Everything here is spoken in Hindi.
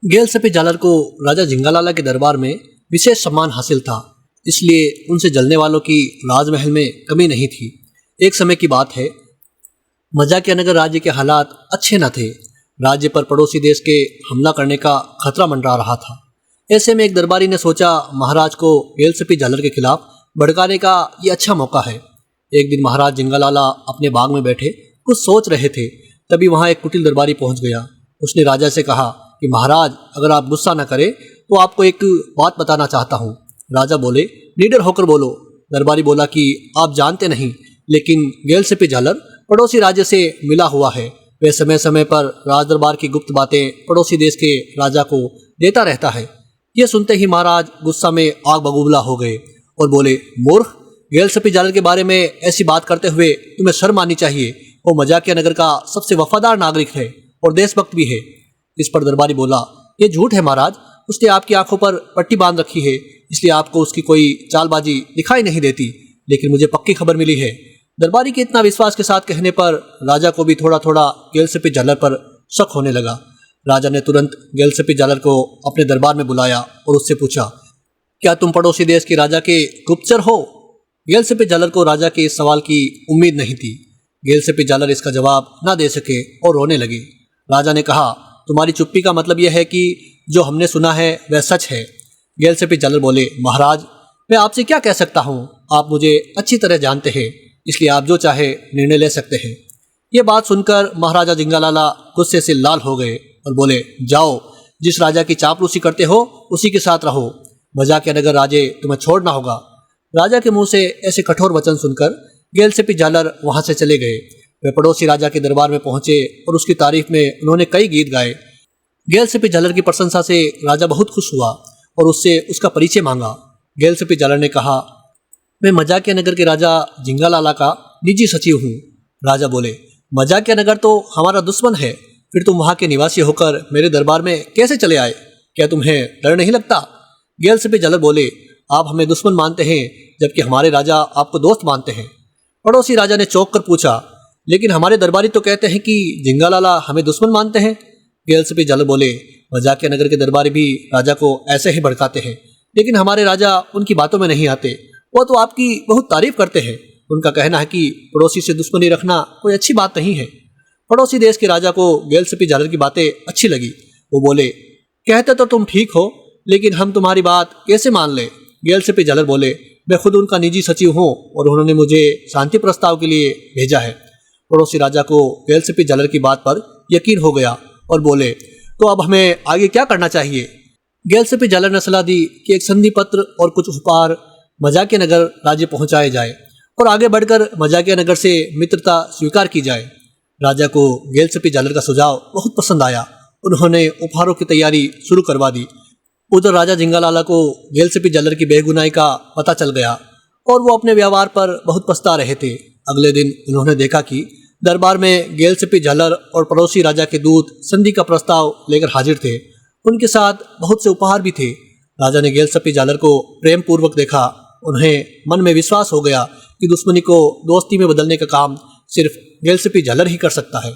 गेलसपी जालर को राजा जिंगालाला के दरबार में विशेष सम्मान हासिल था, इसलिए उनसे जलने वालों की राजमहल में कमी नहीं थी। एक समय की बात है, मजाकियानगर राज्य के हालात अच्छे न थे। राज्य पर पड़ोसी देश के हमला करने का खतरा मंडरा रहा था। ऐसे में एक दरबारी ने सोचा, महाराज को गेलसपी जालर के खिलाफ भड़काने का ये अच्छा मौका है। एक दिन महाराज जिंगालाला अपने बाग में बैठे कुछ सोच रहे थे, तभी वहाँ एक कुटिल दरबारी पहुँच गया। उसने राजा से कहा कि महाराज, अगर आप गुस्सा न करें तो आपको एक बात बताना चाहता हूँ। राजा बोले, निडर होकर बोलो। दरबारी बोला कि आप जानते नहीं, लेकिन गेलसपी जालर पड़ोसी राज्य से मिला हुआ है। वह समय समय पर राजदरबार की गुप्त बातें पड़ोसी देश के राजा को देता रहता है। यह सुनते ही महाराज गुस्सा में आग बबूला हो गए और बोले, मूर्ख, गेलसपी जालर के बारे में ऐसी बात करते हुए तुम्हें शर्म आनी चाहिए। वो मजाकियानगर का सबसे वफादार नागरिक है और देशभक्त भी है। इस पर दरबारी बोला, ये झूठ है महाराज, उसने आपकी आंखों पर पट्टी बांध रखी है, इसलिए आपको उसकी कोई चालबाजी दिखाई नहीं देती, लेकिन मुझे पक्की खबर मिली है। दरबारी के इतना विश्वास के साथ कहने पर राजा को भी थोड़ा थोड़ा गेलसपी जालर पर शक होने लगा। राजा ने तुरंत गेलसपी जालर को अपने दरबार में बुलाया और उससे पूछा, क्या तुम पड़ोसी देश के राजा के गुप्तचर हो? गेलसपी जालर को राजा के इस सवाल की उम्मीद नहीं थी। गेलसपी जालर इसका जवाब न दे सके और रोने लगे। राजा ने कहा, तुम्हारी चुप्पी का मतलब यह है कि जो हमने सुना है वह सच है। गेलसपी जालर बोले, महाराज, मैं आपसे क्या कह सकता हूँ, आप मुझे अच्छी तरह जानते हैं, इसलिए आप जो चाहे निर्णय ले सकते हैं। ये बात सुनकर महाराजा जिंगालाला गुस्से से लाल हो गए और बोले, जाओ, जिस राजा की चापलूसी करते हो उसी के साथ रहो। मजाकियानगर राजे तुम्हें छोड़ना होगा। राजा के मुंह से ऐसे कठोर वचन सुनकर गेलसपी जालर वहां से चले गए। वे पड़ोसी राजा के दरबार में पहुंचे और उसकी तारीफ में उन्होंने कई गीत गाए। गेलसपी जालर की प्रशंसा से राजा बहुत खुश हुआ और उससे उसका परिचय मांगा। गेलसपी जालर ने कहा, मैं मजाकियानगर के राजा जिंगालाला का निजी सचिव हूँ। राजा बोले, मजाकियानगर तो हमारा दुश्मन है, फिर तुम वहाँ के निवासी होकर मेरे दरबार में कैसे चले आए? क्या तुम्हें डर नहीं लगता? गेलसपी जालर बोले, आप हमें दुश्मन मानते हैं जबकि हमारे राजा आपको दोस्त मानते हैं। पड़ोसी राजा ने चौंक कर पूछा, लेकिन हमारे दरबारी तो कहते हैं कि जिंगालाला हमें दुश्मन मानते हैं। गेलसपी जालर बोले, मजाकियानगर के दरबारी भी राजा को ऐसे ही भड़काते हैं, लेकिन हमारे राजा उनकी बातों में नहीं आते। वो तो आपकी बहुत तारीफ करते हैं। उनका कहना है कि पड़ोसी से दुश्मनी रखना कोई अच्छी बात नहीं है। पड़ोसी देश के राजा को गेलसपी जालर की बातें अच्छी लगी। वो बोले, कहते तो तुम ठीक हो, लेकिन हम तुम्हारी बात कैसे मान लें? गेलसपी जालर बोले, मैं खुद उनका निजी सचिव हूँ और उन्होंने मुझे शांति प्रस्ताव के लिए भेजा है। पड़ोसी राजा को गेलसपी जालर की बात पर यकीन हो गया और बोले, तो अब हमें आगे क्या करना चाहिए? गेलसपी जालर ने सलाह दी कि एक संधि पत्र और कुछ उपहार मजाकियानगर राज्य पहुंचाए जाए और आगे बढ़कर मजाकियानगर से मित्रता स्वीकार की जाए। राजा को गेलसपी जालर का सुझाव बहुत पसंद आया। उन्होंने उपहारों की तैयारी शुरू करवा दी। उधर राजा जिंगालाला को गेलसपी जालर की बेगुनाही का पता चल गया और वो अपने व्यवहार पर बहुत पछता रहे थे। अगले दिन उन्होंने देखा कि दरबार में गेलसपी जालर और पड़ोसी राजा के दूत संधि का प्रस्ताव लेकर हाजिर थे। उनके साथ बहुत से उपहार भी थे। राजा ने गेलसपी जालर को प्रेम पूर्वक देखा। उन्हें मन में विश्वास हो गया कि दुश्मनी को दोस्ती में बदलने का काम सिर्फ गेलसपी जालर ही कर सकता है।